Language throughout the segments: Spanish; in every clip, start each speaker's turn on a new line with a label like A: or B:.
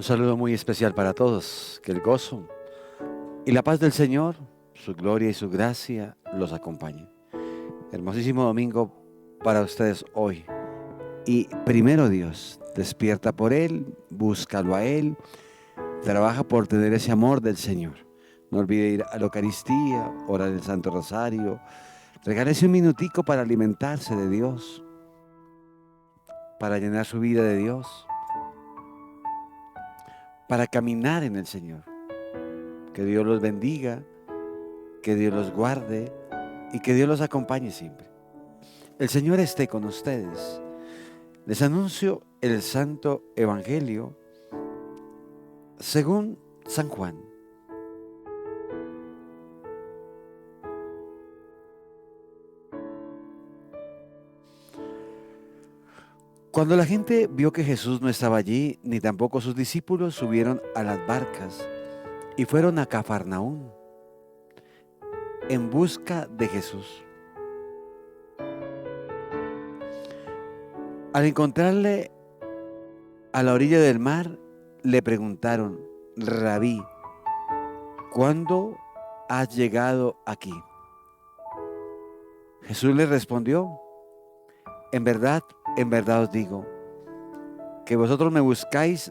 A: Un saludo muy especial para todos, que el gozo y la paz del Señor, su gloria y su gracia los acompañen. Hermosísimo domingo para ustedes hoy. Y primero Dios, despierta por Él, búscalo a Él, trabaja por tener ese amor del Señor. No olvide ir a la Eucaristía, orar el Santo Rosario, regálese un minutico para alimentarse de Dios, para llenar su vida de Dios, para caminar en el Señor. Que Dios los bendiga, que Dios los guarde y que Dios los acompañe siempre. El Señor esté con ustedes. Les anuncio el Santo Evangelio según San Juan. Cuando la gente vio que Jesús no estaba allí, ni tampoco sus discípulos, subieron a las barcas y fueron a Cafarnaúm en busca de Jesús. Al encontrarle a la orilla del mar, le preguntaron: Rabí, ¿cuándo has llegado aquí? Jesús les respondió: en verdad os digo, que vosotros me buscáis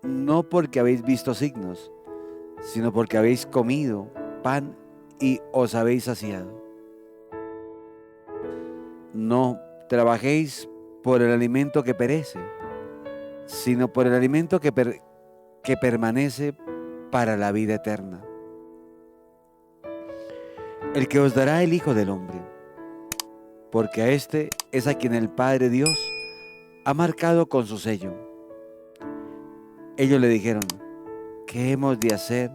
A: no porque habéis visto signos, sino porque habéis comido pan y os habéis saciado. No trabajéis por el alimento que perece, sino por el alimento que permanece para la vida eterna, el que os dará el Hijo del Hombre, porque a este es a quien el Padre Dios ha marcado con su sello. Ellos le dijeron: ¿qué hemos de hacer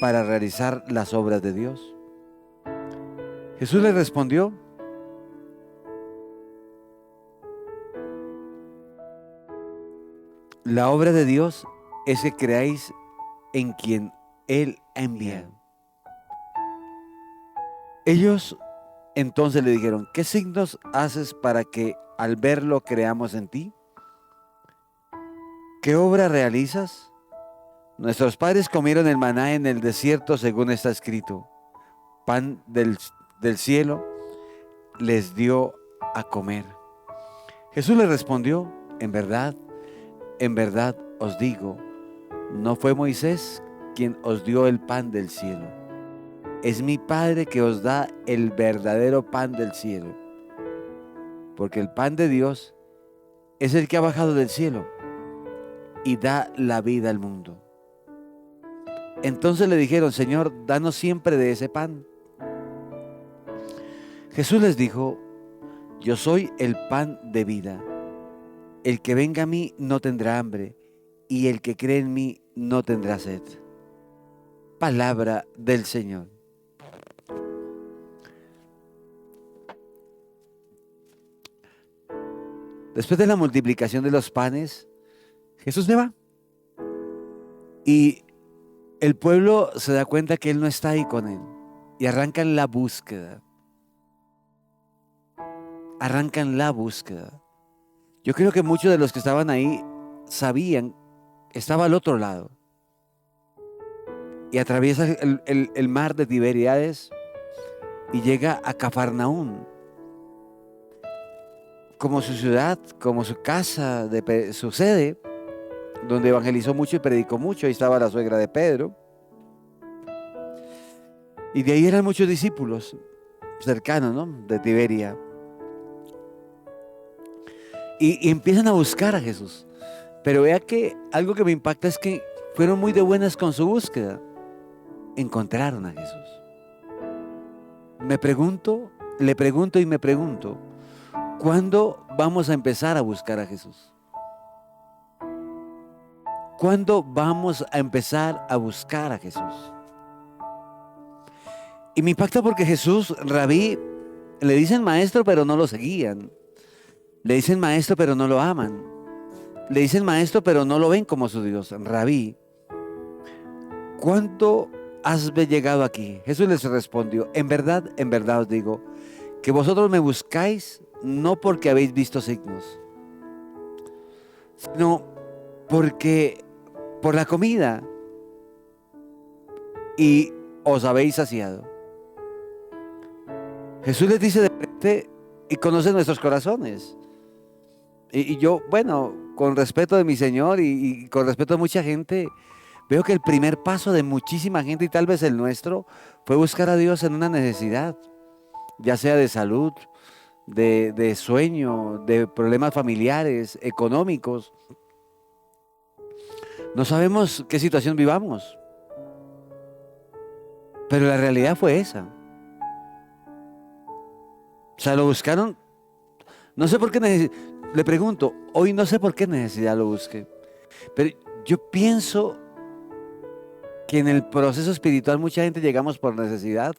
A: para realizar las obras de Dios? Jesús les respondió: la obra de Dios es que creáis en quien Él ha enviado. Ellos entonces le dijeron: ¿qué signos haces para que al verlo creamos en ti? ¿Qué obra realizas? Nuestros padres comieron el maná en el desierto, según está escrito. Pan del cielo les dio a comer. Jesús les respondió: en verdad os digo, no fue Moisés quien os dio el pan del cielo. Es mi Padre que os da el verdadero pan del cielo. Porque el pan de Dios es el que ha bajado del cielo y da la vida al mundo. Entonces le dijeron: Señor, danos siempre de ese pan. Jesús les dijo: yo soy el pan de vida. El que venga a mí no tendrá hambre, y el que cree en mí no tendrá sed. Palabra del Señor. Después de la multiplicación de los panes, Jesús se va. Y el pueblo se da cuenta que Él no está ahí con él. Y arrancan la búsqueda. Yo creo que muchos de los que estaban ahí sabían, estaba al otro lado. Y atraviesa el mar de Tiberíades y llega a Cafarnaúm, como su ciudad, como su casa, su sede, donde evangelizó mucho y predicó mucho. Ahí estaba la suegra de Pedro. Y de ahí eran muchos discípulos cercanos, ¿no?, de Tiberia. Y empiezan a buscar a Jesús. Pero vea que algo que me impacta es que fueron muy de buenas con su búsqueda. Encontraron a Jesús. Le pregunto, ¿cuándo vamos a empezar a buscar a Jesús? ¿Cuándo vamos a empezar a buscar a Jesús? Y me impacta porque Jesús, Rabí, le dicen maestro, pero no lo seguían. Le dicen maestro, pero no lo aman. Le dicen maestro, pero no lo ven como su Dios. Rabí, ¿cuánto has llegado aquí? Jesús les respondió: en verdad os digo, que vosotros me buscáis no porque habéis visto signos, sino porque por la comida y os habéis saciado. Jesús les dice de frente y conoce nuestros corazones. Y yo, bueno, con respeto de mi Señor y con respeto de mucha gente, veo que el primer paso de muchísima gente, y tal vez el nuestro, fue buscar a Dios en una necesidad, ya sea de salud, de sueño, de problemas familiares, económicos. No sabemos qué situación vivamos, pero la realidad fue esa. O sea, lo buscaron, no sé por qué, le pregunto, hoy no sé por qué necesidad lo busqué, pero yo pienso que en el proceso espiritual mucha gente llegamos por necesidad,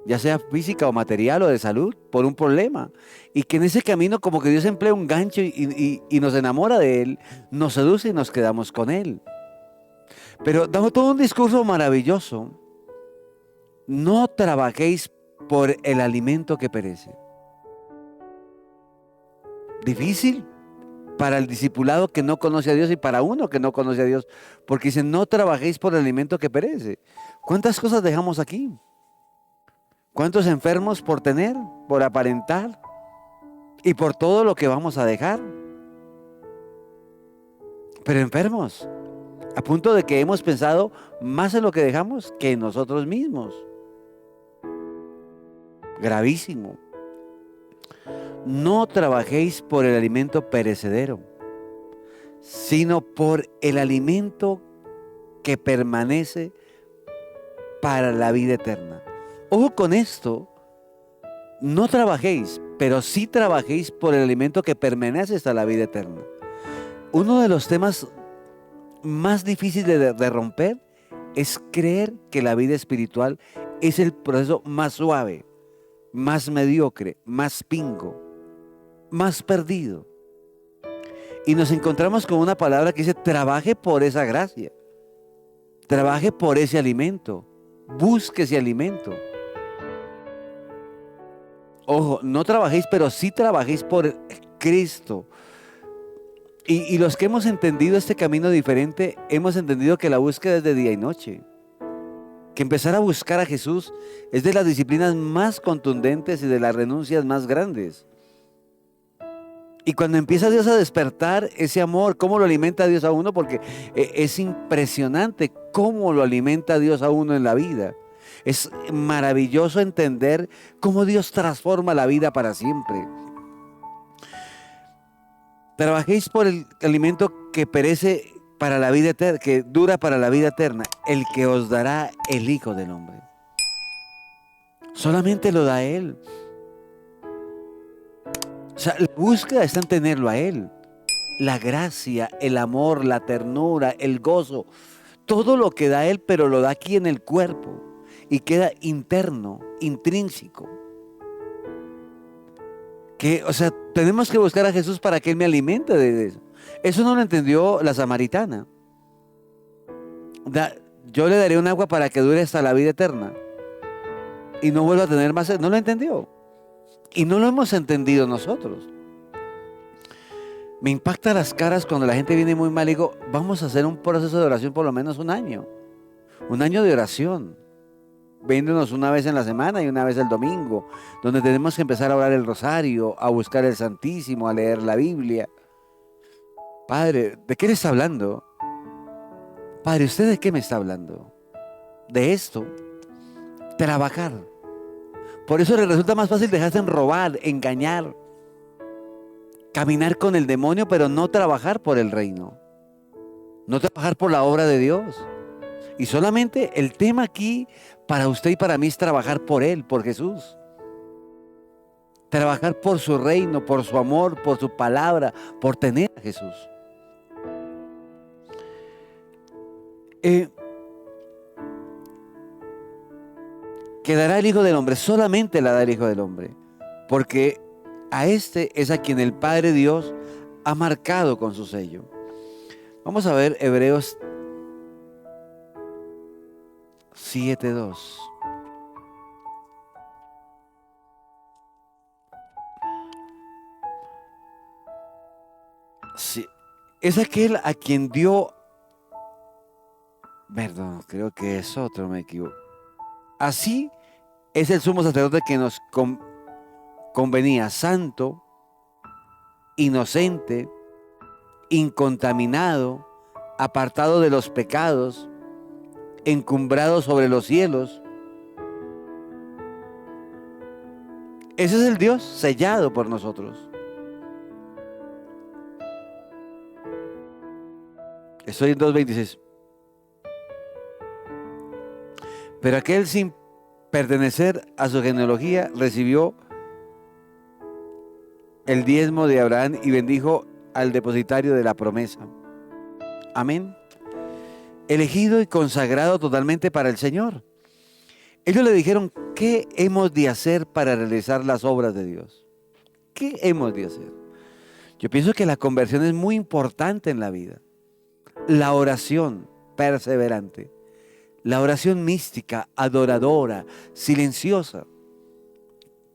A: ya sea física o material o de salud, por un problema. Y que en ese camino como que Dios emplea un gancho y nos enamora de Él, nos seduce y nos quedamos con Él. Pero damos todo un discurso maravilloso. No trabajéis por el alimento que perece. Difícil para el discipulado que no conoce a Dios y para uno que no conoce a Dios. Porque dice, no trabajéis por el alimento que perece. ¿Cuántas cosas dejamos aquí? ¿Cuántos enfermos por tener, por aparentar y por todo lo que vamos a dejar? Pero enfermos, a punto de que hemos pensado más en lo que dejamos que en nosotros mismos. Gravísimo. No trabajéis por el alimento perecedero, sino por el alimento que permanece para la vida eterna. Ojo con esto, no trabajéis, pero sí trabajéis por el alimento que permanece hasta la vida eterna. Uno de los temas más difíciles de romper es creer que la vida espiritual es el proceso más suave, más mediocre, más pingo, más perdido. Y nos encontramos con una palabra que dice, trabaje por esa gracia, trabaje por ese alimento, busque ese alimento. Ojo, no trabajéis, pero sí trabajéis por Cristo. Y los que hemos entendido este camino diferente, hemos entendido que la búsqueda es de día y noche. Que empezar a buscar a Jesús es de las disciplinas más contundentes y de las renuncias más grandes. Y cuando empieza Dios a despertar ese amor, cómo lo alimenta Dios a uno, porque es impresionante cómo lo alimenta Dios a uno en la vida. Es maravilloso entender cómo Dios transforma la vida para siempre. Trabajéis por el alimento que perece para la vida eterna, que dura para la vida eterna, el que os dará el Hijo del Hombre. Solamente lo da Él. O sea, la búsqueda está en tenerlo a Él. La gracia, el amor, la ternura, el gozo, todo lo que da Él, pero lo da aquí en el cuerpo y queda interno, intrínseco. Que, o sea, tenemos que buscar a Jesús para que Él me alimente de eso. Eso no lo entendió la samaritana. Yo le daré un agua para que dure hasta la vida eterna y no vuelva a tener más sed. No lo entendió. Y no lo hemos entendido nosotros. Me impacta las caras cuando la gente viene muy mal y digo, vamos a hacer un proceso de oración por lo menos un año. Un año de oración. Viéndonos una vez en la semana y una vez el domingo, donde tenemos que empezar a orar el rosario, a buscar el Santísimo, a leer la Biblia. Padre, ¿de qué le está hablando? Padre, ¿usted de qué me está hablando? De esto. Trabajar. Por eso le resulta más fácil dejarse en robar, engañar, caminar con el demonio, pero no trabajar por el reino. No trabajar por la obra de Dios. Y solamente el tema aquí para usted y para mí es trabajar por Él, por Jesús. Trabajar por su reino, por su amor, por su palabra, por tener a Jesús. Quedará el Hijo del Hombre, solamente la da el Hijo del Hombre, porque a este es a quien el Padre Dios ha marcado con su sello. Vamos a ver Hebreos 7:2. Sí, es aquel a quien dio Perdón, creo que es otro, me equivoco. Así es el sumo sacerdote que nos convenía, santo, inocente, incontaminado, apartado de los pecados, encumbrado sobre los cielos. Ese es el Dios sellado por nosotros. Estoy en 2:26. Pero aquel sin pertenecer a su genealogía recibió el diezmo de Abraham y bendijo al depositario de la promesa. Amén. Elegido y consagrado totalmente para el Señor. Ellos le dijeron, ¿qué hemos de hacer para realizar las obras de Dios? ¿Qué hemos de hacer? Yo pienso que la conversión es muy importante en la vida. La oración perseverante. La oración mística, adoradora, silenciosa,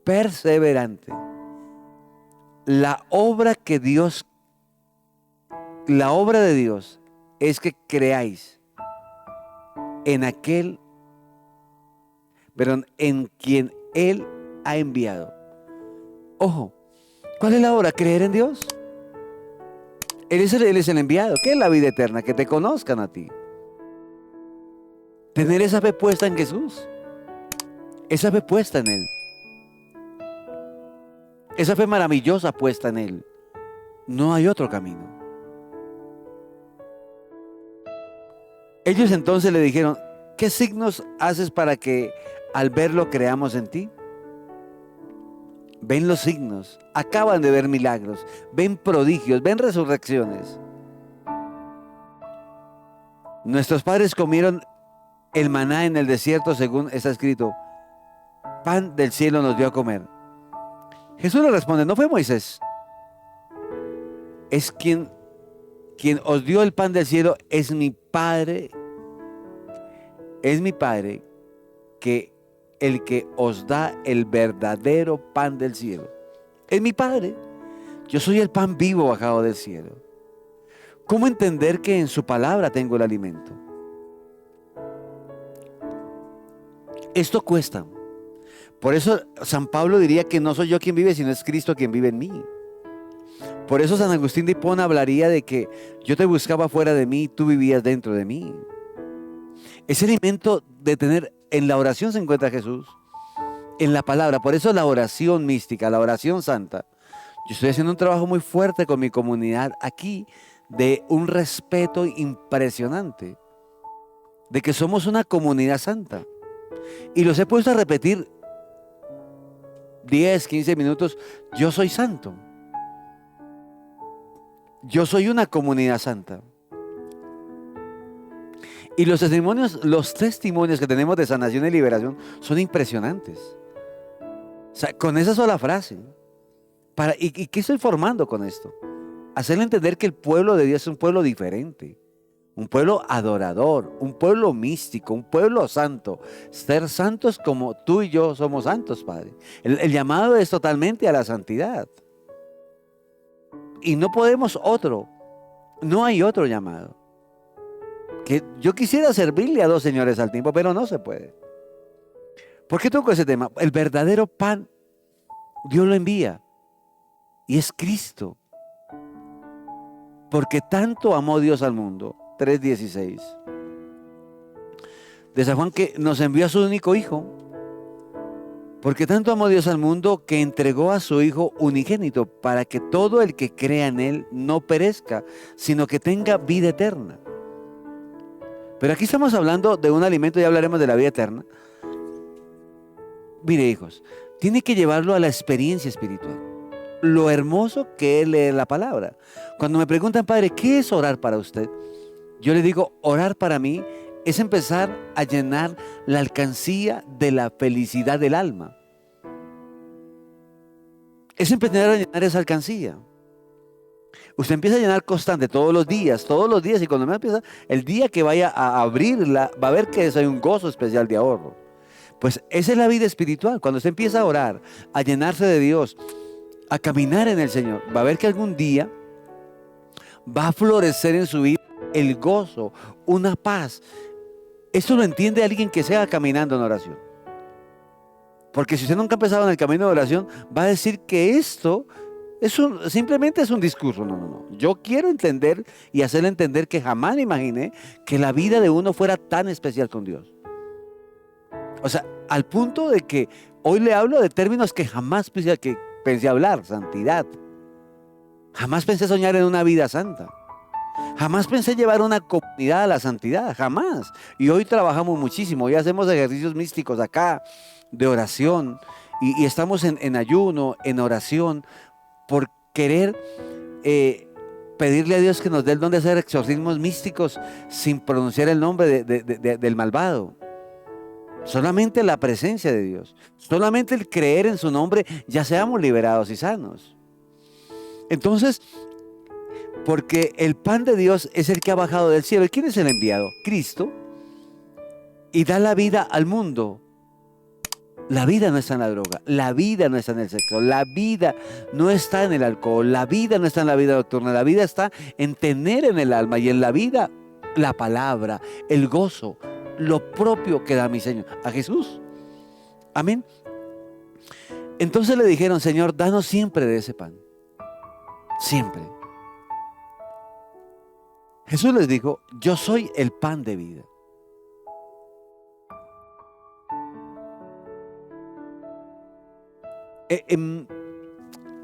A: perseverante. La obra de Dios es que creáis en quien Él ha enviado. Ojo, ¿cuál es la obra? ¿Creer en Dios? Él es el enviado. ¿Qué es la vida eterna? Que te conozcan a ti. Tener esa fe puesta en Jesús. Esa fe puesta en Él. Esa fe maravillosa puesta en Él. No hay otro camino. Ellos entonces le dijeron, ¿qué signos haces para que al verlo creamos en ti? Ven los signos, acaban de ver milagros, ven prodigios, ven resurrecciones. Nuestros padres comieron el maná en el desierto, según está escrito. Pan del cielo nos dio a comer. Jesús le responde, no fue Moisés. Es quien os dio el pan del cielo, es mi Padre. Es mi Padre que el que os da el verdadero pan del cielo. Es mi Padre. Yo soy el pan vivo bajado del cielo. ¿Cómo entender que en su palabra tengo el alimento? Esto cuesta. Por eso San Pablo diría que no soy yo quien vive, sino es Cristo quien vive en mí. Por eso San Agustín de Hipona hablaría de que yo te buscaba fuera de mí y tú vivías dentro de mí. Ese alimento de tener, en la oración se encuentra Jesús, en la palabra. Por eso la oración mística, la oración santa. Yo estoy haciendo un trabajo muy fuerte con mi comunidad aquí, de un respeto impresionante, de que somos una comunidad santa. Y los he puesto a repetir 10, 15 minutos, yo soy santo. Yo soy una comunidad santa. Y los testimonios que tenemos de sanación y liberación son impresionantes. O sea, con esa sola frase. ¿Y qué estoy formando con esto? Hacerle entender que el pueblo de Dios es un pueblo diferente. Un pueblo adorador, un pueblo místico, un pueblo santo. Ser santos como tú y yo somos santos, Padre. El llamado es totalmente a la santidad. Y no podemos otro. No hay otro llamado. Que yo quisiera servirle a dos señores al tiempo, pero no se puede. ¿Por qué toco ese tema? El verdadero pan, Dios lo envía. Y es Cristo. Porque tanto amó Dios al mundo. 3:16. De San Juan, que nos envió a su único hijo. Porque tanto amó Dios al mundo que entregó a su Hijo unigénito para que todo el que crea en Él no perezca, sino que tenga vida eterna. Pero aquí estamos hablando de un alimento, ya hablaremos de la vida eterna. Mire, hijos, tiene que llevarlo a la experiencia espiritual. Lo hermoso que es leer la palabra. Cuando me preguntan, Padre, ¿qué es orar para usted? Yo le digo, orar para mí es empezar a llenar la alcancía de la felicidad del alma. Es empezar a llenar esa alcancía. Usted empieza a llenar constante todos los días, y cuando me empieza, el día que vaya a abrirla, va a ver que hay un gozo especial de ahorro. Pues esa es la vida espiritual. Cuando usted empieza a orar, a llenarse de Dios, a caminar en el Señor, va a ver que algún día va a florecer en su vida el gozo, una paz. Esto lo entiende alguien que sea caminando en oración. Porque si usted nunca ha empezado en el camino de oración, va a decir que esto simplemente es un discurso. No, no, no. Yo quiero entender y hacerle entender que jamás me imaginé que la vida de uno fuera tan especial con Dios. O sea, al punto de que hoy le hablo de términos que jamás pensé hablar: santidad. Jamás pensé soñar en una vida santa. Jamás pensé llevar una comunidad a la santidad, jamás. Y hoy trabajamos muchísimo, hoy hacemos ejercicios místicos acá de oración y estamos en ayuno, en oración, por querer pedirle a Dios que nos dé el don de hacer exorcismos místicos sin pronunciar el nombre del malvado. Solamente la presencia de Dios, solamente el creer en su nombre, ya seamos liberados y sanos. Entonces, porque el pan de Dios es el que ha bajado del cielo. ¿Y quién es el enviado? Cristo. Y da la vida al mundo. La vida no está en la droga, la vida no está en el sexo, la vida no está en el alcohol, la vida no está en la vida nocturna, la vida está en tener en el alma y en la vida la palabra, el gozo, lo propio que da mi Señor, a Jesús. Amén. Entonces le dijeron: Señor, danos siempre de ese pan. Siempre. Jesús les dijo: yo soy el pan de vida.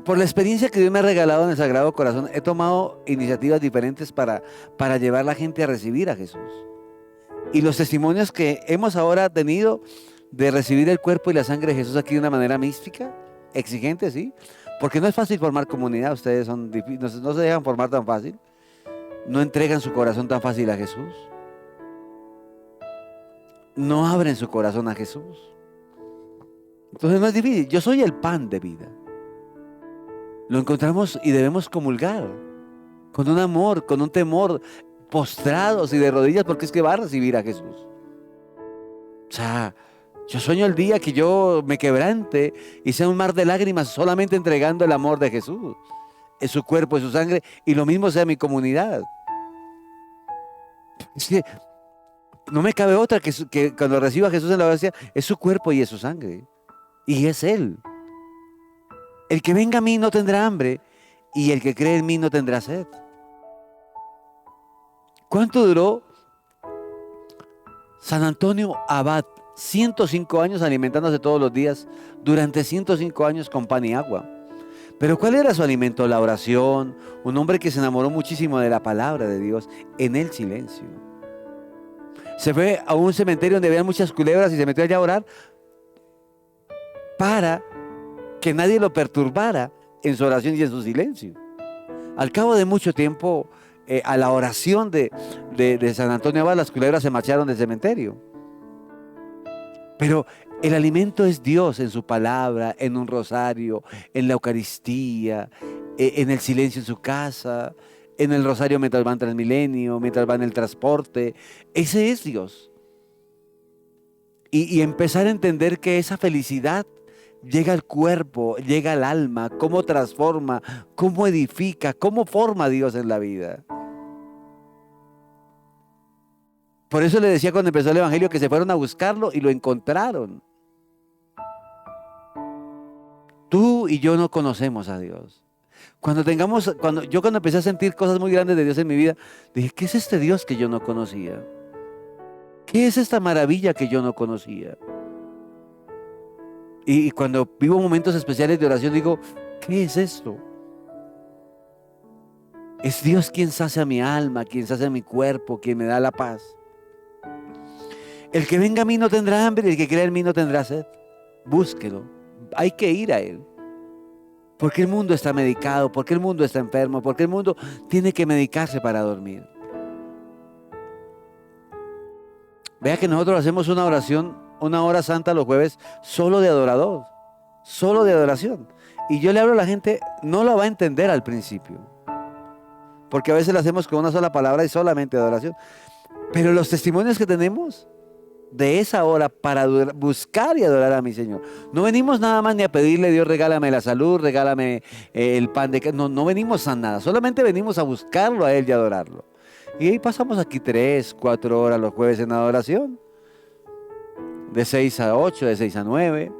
A: Por la experiencia que Dios me ha regalado en el Sagrado Corazón, he tomado iniciativas diferentes para llevar a la gente a recibir a Jesús. Y los testimonios que hemos ahora tenido de recibir el cuerpo y la sangre de Jesús aquí de una manera mística, exigente, sí, porque no es fácil formar comunidad. Ustedes no se dejan formar tan fácil, no entregan su corazón tan fácil a Jesús, no abren su corazón a Jesús. Entonces no es difícil. Yo soy el pan de vida. Lo encontramos y debemos comulgar con un amor, con un temor, postrados y de rodillas, porque es que va a recibir a Jesús. O sea, yo sueño el día que yo me quebrante y sea un mar de lágrimas solamente entregando el amor de Jesús, en su cuerpo, en su sangre, y lo mismo sea mi comunidad. Es que no me cabe otra que cuando reciba a Jesús en la Eucaristía, es su cuerpo y es su sangre. Y es Él. El que venga a mí no tendrá hambre, y el que cree en mí no tendrá sed. ¿Cuánto duró San Antonio Abad? 105 años alimentándose todos los días, durante 105 años con pan y agua. Pero ¿cuál era su alimento? La oración. Un hombre que se enamoró muchísimo de la palabra de Dios en el silencio. Se fue a un cementerio donde había muchas culebras y se metió allá a orar para que nadie lo perturbara en su oración y en su silencio. Al cabo de mucho tiempo, a la oración de San Antonio Abad, las culebras se marcharon del cementerio. Pero el alimento es Dios en su palabra, en un rosario, en la Eucaristía, en el silencio en su casa, en el rosario mientras va en Transmilenio, mientras va en el transporte. Ese es Dios. Y empezar a entender que esa felicidad llega al cuerpo, llega al alma, cómo transforma, cómo edifica, cómo forma a Dios en la vida. Por eso le decía cuando empezó el Evangelio que se fueron a buscarlo y lo encontraron. Tú y yo no conocemos a Dios. Cuando empecé a sentir cosas muy grandes de Dios en mi vida, dije: ¿qué es este Dios que yo no conocía? ¿Qué es esta maravilla que yo no conocía? Y cuando vivo momentos especiales de oración, digo: ¿qué es esto? Es Dios quien sacia mi alma, quien sacia mi cuerpo, quien me da la paz. El que venga a mí no tendrá hambre, el que crea en mí no tendrá sed. Búsquelo. Hay que ir a Él. Porque el mundo está medicado, porque el mundo está enfermo, porque el mundo tiene que medicarse para dormir. Vea que nosotros hacemos una oración, una hora santa los jueves, solo de adorador, solo de adoración. Y yo le hablo a la gente, no la va a entender al principio, porque a veces la hacemos con una sola palabra y solamente adoración. Pero los testimonios que tenemos de esa hora para buscar y adorar a mi Señor. No venimos nada más ni a pedirle: Dios, regálame la salud, regálame el pan de casa. No venimos a nada, solamente venimos a buscarlo a Él y adorarlo. Y ahí pasamos aquí 3, 4 horas los jueves en adoración. de 6 a 8, de 6 a 9,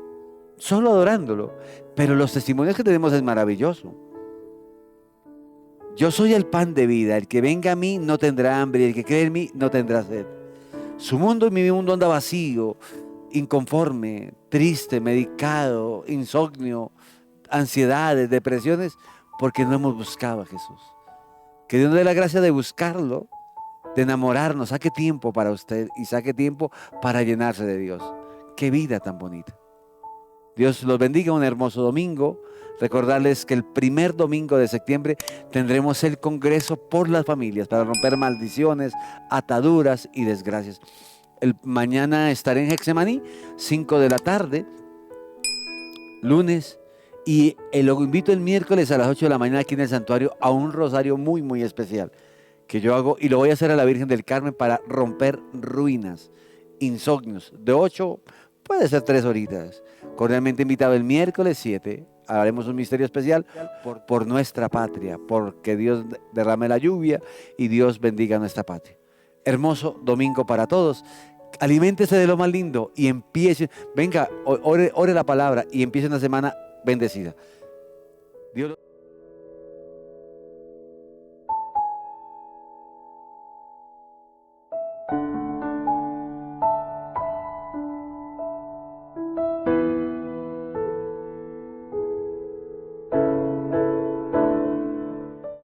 A: solo adorándolo. Pero los testimonios que tenemos es maravilloso. Yo soy el pan de vida, el que venga a mí no tendrá hambre, y el que cree en mí no tendrá sed. Su mundo y mi mundo anda vacío, inconforme, triste, medicado, insomnio, ansiedades, depresiones, porque no hemos buscado a Jesús. Que Dios nos dé la gracia de buscarlo, de enamorarnos. Saque tiempo para usted y saque tiempo para llenarse de Dios. Qué vida tan bonita. Dios los bendiga, un hermoso domingo. Recordarles que el primer domingo de septiembre tendremos el Congreso por las Familias para romper maldiciones, ataduras y desgracias. Mañana estaré en Getsemaní, 5 de la tarde, lunes, y lo invito el miércoles a las 8 de la mañana aquí en el santuario a un rosario muy, muy especial que yo hago, y lo voy a hacer a la Virgen del Carmen para romper ruinas, insomnios, de 8, puede ser 3 horitas. Cordialmente invitado el miércoles 7, haremos un misterio especial por nuestra patria, porque Dios derrame la lluvia y Dios bendiga nuestra patria. Hermoso domingo para todos. Aliméntese de lo más lindo y empiece, venga, ore la palabra y empiece una semana bendecida. Dios